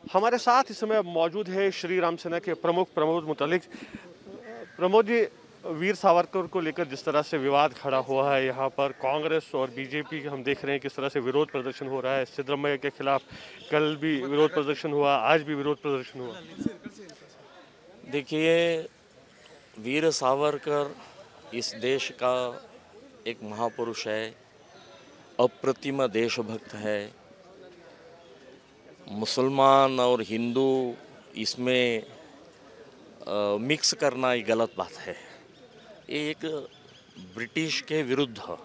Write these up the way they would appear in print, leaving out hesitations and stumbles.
हमारे साथ इस समय मौजूद है श्री राम सेना के प्रमुख प्रमोद मुतालिक। प्रमोद जी, वीर सावरकर को लेकर जिस तरह से विवाद खड़ा हुआ है, यहाँ पर कांग्रेस और बीजेपी हम देख रहे हैं किस तरह से विरोध प्रदर्शन हो रहा है। सिद्धरमैया के खिलाफ कल भी विरोध प्रदर्शन हुआ, आज भी विरोध प्रदर्शन हुआ। देखिए, वीर सावरकर इस देश का एक महापुरुष है, अप्रतिम देशभक्त है। मुसलमान और हिंदू इसमें मिक्स करना ये गलत बात है। ये एक ब्रिटिश के विरुद्ध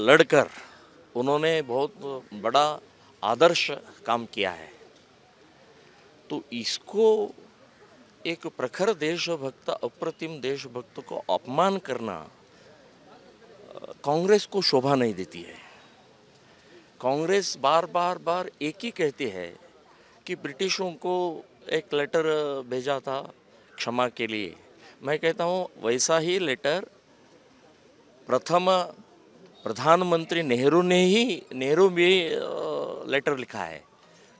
लड़कर उन्होंने बहुत बड़ा आदर्श काम किया है। तो इसको एक प्रखर देशभक्त, अप्रतिम देशभक्त को अपमान करना कांग्रेस को शोभा नहीं देती है। कांग्रेस बार बार एक ही कहती है कि ब्रिटिशों को एक लेटर भेजा था क्षमा के लिए। मैं कहता हूँ वैसा ही लेटर प्रथम प्रधानमंत्री नेहरू भी लेटर लिखा है,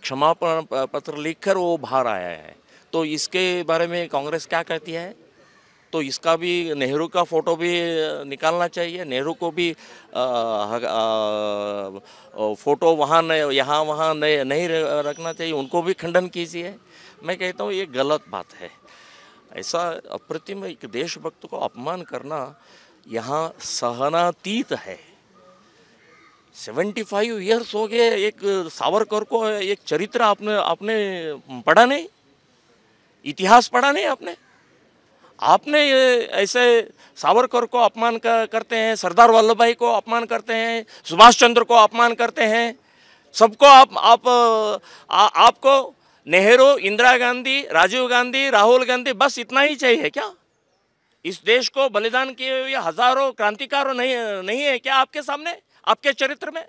क्षमा पत्र लिखकर वो बाहर आया है। तो इसके बारे में कांग्रेस क्या कहती है? तो इसका भी नेहरू का फोटो भी निकालना चाहिए। नेहरू को भी फोटो वहाँ यहाँ वहाँ नहीं रखना चाहिए, उनको भी खंडन कीजिए। मैं कहता हूँ ये गलत बात है। ऐसा अप्रतिम एक देशभक्त को अपमान करना यहाँ सहनातीत है। 75 ईयर्स हो गए एक सावरकर को, एक चरित्र आपने पढ़ा नहीं, इतिहास पढ़ा नहीं आपने ऐसे सावरकर को अपमान करते हैं, सरदार वल्लभ भाई को अपमान करते हैं, सुभाष चंद्र को अपमान करते हैं। सबको आपको नेहरू, इंदिरा गांधी, राजीव गांधी, राहुल गांधी बस इतना ही चाहिए क्या? इस देश को बलिदान किए हुए हजारों क्रांतिकारों नहीं है क्या आपके सामने, आपके चरित्र में?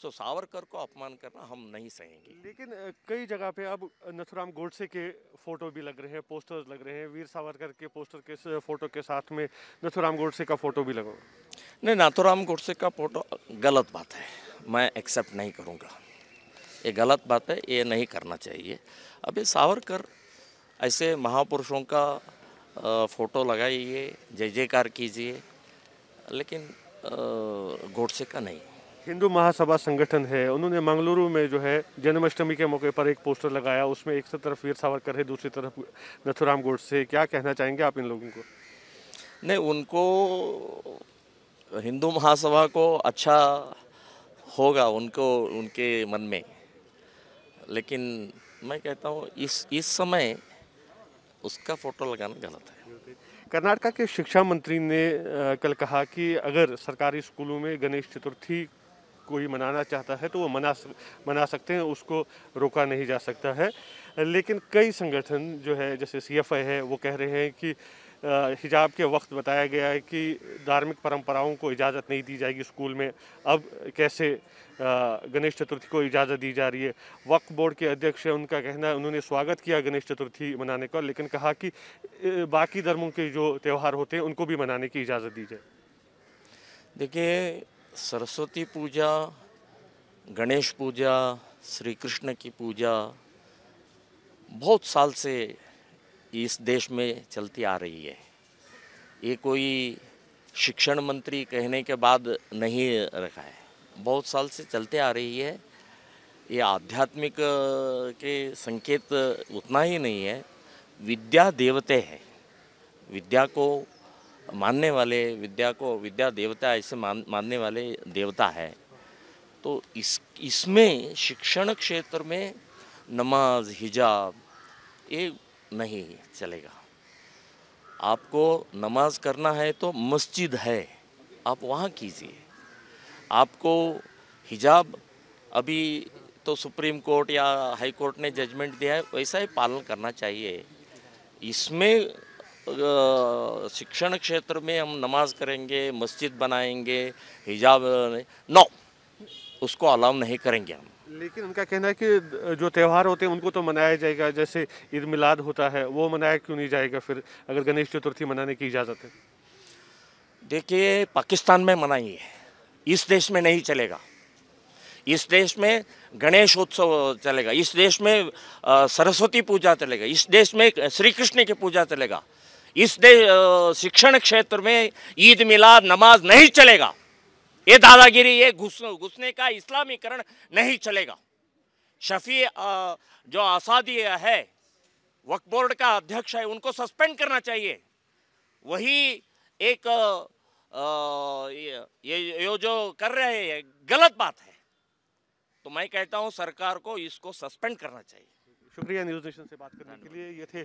सो सावरकर को अपमान करना हम नहीं सहेंगे। लेकिन कई जगह पे अब नथुराम गोडसे के फोटो भी लग रहे हैं, पोस्टर्स लग रहे हैं। वीर सावरकर के पोस्टर के फोटो के साथ में नथुराम गोडसे का फोटो भी लगा। नहीं, नाथूराम गोडसे का फोटो गलत बात है, मैं एक्सेप्ट नहीं करूँगा। ये गलत बात है, ये नहीं करना चाहिए। अभी सावरकर ऐसे महापुरुषों का फोटो लगाइए, जय जयकार कीजिए, लेकिन गोडसे का नहीं। हिंदू महासभा संगठन है, उन्होंने मंगलुरु में जो है जन्माष्टमी के मौके पर एक पोस्टर लगाया। उसमें एक तरफ वीर सावरकर है, दूसरी तरफ नथुराम गोडसे। क्या कहना चाहेंगे आप इन लोगों को? नहीं, उनको हिंदू महासभा को अच्छा होगा उनको, उनके मन में, लेकिन मैं कहता हूँ इस समय उसका फोटो लगाना गलत है। कर्नाटक के शिक्षा मंत्री ने कल कहा कि अगर सरकारी स्कूलों में गणेश चतुर्थी कोई मनाना चाहता है तो वो मना सकते हैं, उसको रोका नहीं जा सकता है। लेकिन कई संगठन जो है, जैसे CFI है, वो कह रहे हैं कि हिजाब के वक्त बताया गया है कि धार्मिक परंपराओं को इजाज़त नहीं दी जाएगी स्कूल में। अब कैसे गणेश चतुर्थी को इजाज़त दी जा रही है? वक्फ बोर्ड के अध्यक्ष हैं, उनका कहना है, उन्होंने स्वागत किया गणेश चतुर्थी मनाने का, लेकिन कहा कि बाकी धर्मों के जो त्यौहार होते हैं उनको भी मनाने की इजाज़त दी जाए। देखिए, सरस्वती पूजा, गणेश पूजा, श्री कृष्ण की पूजा बहुत साल से इस देश में चलती आ रही है। ये कोई शिक्षण मंत्री कहने के बाद नहीं रखा है, बहुत साल से चलते आ रही है। ये आध्यात्मिक के संकेत उतना ही नहीं है, विद्या देवते हैं। विद्या को मानने वाले, विद्या देवता ऐसे मानने वाले देवता है। तो इसमें शिक्षण क्षेत्र में नमाज, हिजाब ये नहीं चलेगा। आपको नमाज करना है तो मस्जिद है, आप वहाँ कीजिए। आपको हिजाब, अभी तो सुप्रीम कोर्ट या हाई कोर्ट ने जजमेंट दिया है, वैसा ही पालन करना चाहिए। इसमें शिक्षण क्षेत्र में हम नमाज करेंगे, मस्जिद बनाएंगे, हिजाब नो, उसको अलाउ नहीं करेंगे हम। लेकिन उनका कहना है कि जो त्यौहार होते हैं उनको तो मनाया जाएगा, जैसे ईद मिलाद होता है, वो मनाया क्यों नहीं जाएगा फिर, अगर गणेश चतुर्थी मनाने की इजाज़त है? देखिए, पाकिस्तान में मनाइए, इस देश में नहीं चलेगा। इस देश में गणेश उत्सव चलेगा, इस देश में सरस्वती पूजा चलेगा, इस देश में श्री कृष्ण की पूजा चलेगा, इस देश शिक्षण क्षेत्र में ईद मिलाद नमाज नहीं चलेगा। ये दादागिरी, ये घुसने का इस्लामीकरण नहीं चलेगा। शफी जो आसादी है, वक्फ बोर्ड का अध्यक्ष है, उनको सस्पेंड करना चाहिए। वही एक ये जो कर रहे हैं गलत बात है। तो मैं कहता हूं सरकार को इसको सस्पेंड करना चाहिए। शुक्रिया न्यूज़ नेशन से बात करने के लिए। ये थे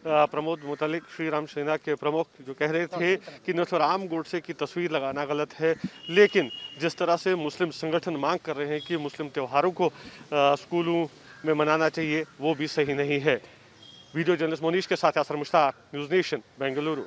प्रमोद मुतालिक, श्री राम सेना के प्रमुख, जो कह रहे थे कि नथुराम गोडसे की तस्वीर लगाना गलत है, लेकिन जिस तरह से मुस्लिम संगठन मांग कर रहे हैं कि मुस्लिम त्योहारों को स्कूलों में मनाना चाहिए, वो भी सही नहीं है। वीडियो जर्नलिस्ट मोनीश के साथ यासर मुश्ताक, न्यूज़ नेशन, बेंगलुरु।